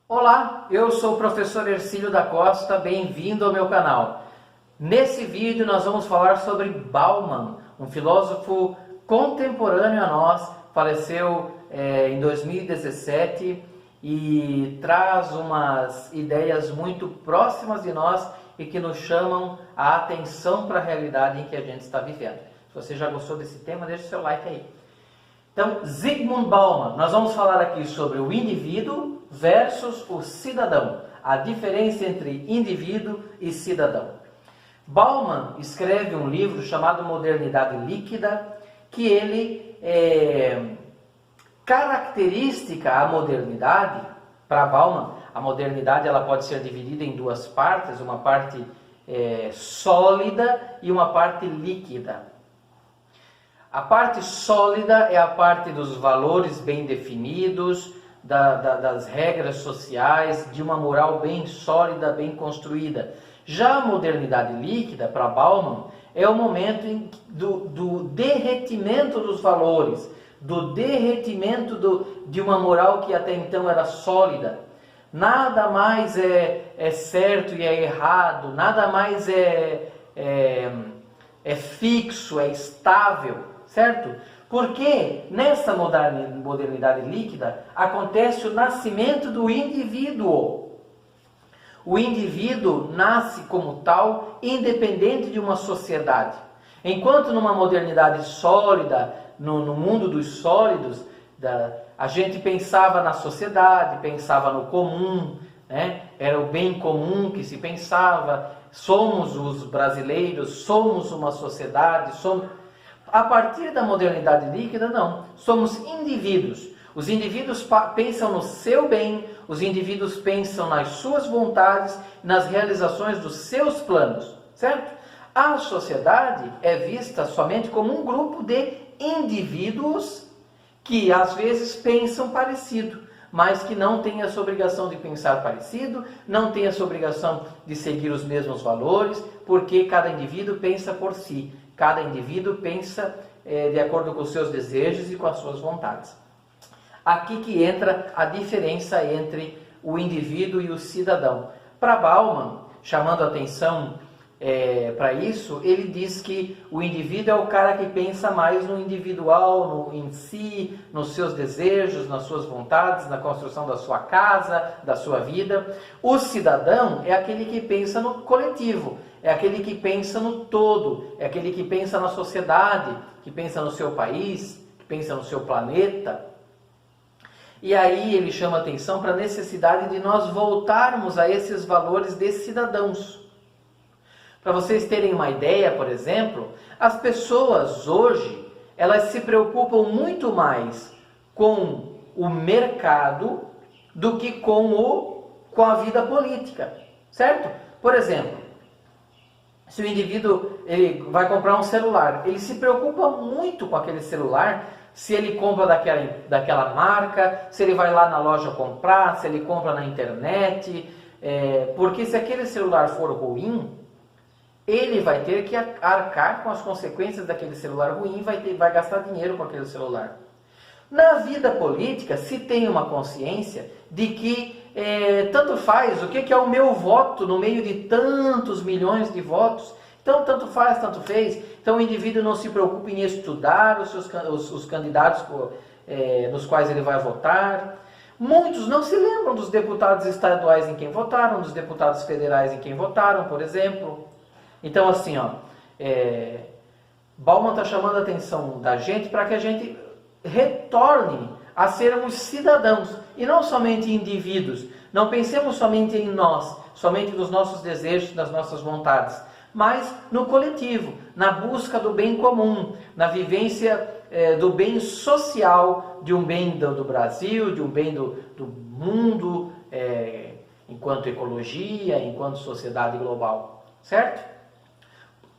Olá, eu sou o professor Hercílio da Costa, bem-vindo ao meu canal. Nesse vídeo nós vamos falar sobre Bauman, um filósofo contemporâneo a nós, faleceu em 2017 e traz umas ideias muito próximas de nós e que nos chamam a atenção para a realidade em que a gente está vivendo. Se você já gostou desse tema, deixe seu like aí. Então, Zygmunt Bauman, nós vamos falar aqui sobre o indivíduo versus o cidadão, a diferença entre indivíduo e cidadão. Bauman escreve um livro chamado Modernidade Líquida, que ele característica a modernidade. Para Bauman, a modernidade ela pode ser dividida em duas partes, uma parte sólida e uma parte líquida. A parte sólida é a parte dos valores bem definidos, das regras sociais, de uma moral bem sólida, bem construída. Já a modernidade líquida, para Bauman, é o momento do derretimento dos valores, do derretimento de uma moral que até então era sólida. Nada mais é certo e é errado, nada mais é fixo, é estável. Certo? Porque nessa modernidade líquida acontece o nascimento do indivíduo. O indivíduo nasce como tal, independente de uma sociedade. Enquanto numa modernidade sólida, no mundo dos sólidos, a gente pensava na sociedade, pensava no comum, né? Era o bem comum que se pensava, somos os brasileiros, somos uma sociedade, A partir da modernidade líquida, não. Somos indivíduos. Os indivíduos pensam no seu bem, os indivíduos pensam nas suas vontades, nas realizações dos seus planos, certo? A sociedade é vista somente como um grupo de indivíduos que às vezes pensam parecido, mas que não têm essa obrigação de pensar parecido, não têm essa obrigação de seguir os mesmos valores, porque cada indivíduo pensa por si. Cada indivíduo pensa de acordo com os seus desejos e com as suas vontades. Aqui que entra a diferença entre o indivíduo e o cidadão. Para Bauman, chamando a atenção para isso, ele diz que o indivíduo é o cara que pensa mais no individual, em si, nos seus desejos, nas suas vontades, na construção da sua casa, da sua vida. O cidadão é aquele que pensa no coletivo, é aquele que pensa no todo, é aquele que pensa na sociedade, que pensa no seu país, que pensa no seu planeta. E aí ele chama atenção para a necessidade de nós voltarmos a esses valores de cidadãos. Para vocês terem uma ideia, por exemplo, as pessoas hoje, elas se preocupam muito mais com o mercado do que com a vida política, certo? Por exemplo, se o indivíduo ele vai comprar um celular, ele se preocupa muito com aquele celular, se ele compra daquela marca, se ele vai lá na loja comprar, se ele compra na internet, porque se aquele celular for ruim, ele vai ter que arcar com as consequências daquele celular ruim e vai gastar dinheiro com aquele celular. Na vida política, se tem uma consciência de que tanto faz o que é o meu voto no meio de tantos milhões de votos. Então, tanto faz, tanto fez. Então, o indivíduo não se preocupa em estudar os candidatos nos quais ele vai votar. Muitos não se lembram dos deputados estaduais em quem votaram, dos deputados federais em quem votaram, por exemplo. Então, assim, Bauman está chamando a atenção da gente para que a gente retorne a sermos cidadãos e não somente indivíduos. Não pensemos somente em nós, somente nos nossos desejos, nas nossas vontades, mas no coletivo, na busca do bem comum, na vivência do bem social, de um bem do Brasil, de um bem do mundo, enquanto ecologia, enquanto sociedade global, certo?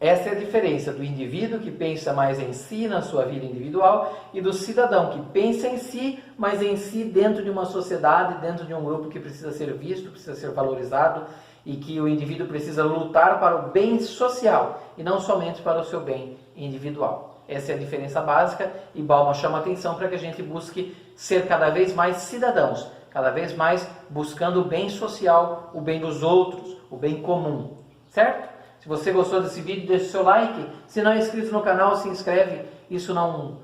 Essa é a diferença do indivíduo que pensa mais em si, na sua vida individual, e do cidadão que pensa em si, mas em si dentro de uma sociedade, dentro de um grupo que precisa ser visto, precisa ser valorizado, e que o indivíduo precisa lutar para o bem social, e não somente para o seu bem individual. Essa é a diferença básica, e Bauman chama atenção para que a gente busque ser cada vez mais cidadãos, cada vez mais buscando o bem social, o bem dos outros, o bem comum, certo? Se você gostou desse vídeo, deixe o seu like. Se não é inscrito no canal, se inscreve. Isso não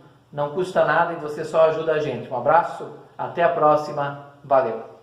custa nada e você só ajuda a gente. Um abraço, até a próxima, valeu!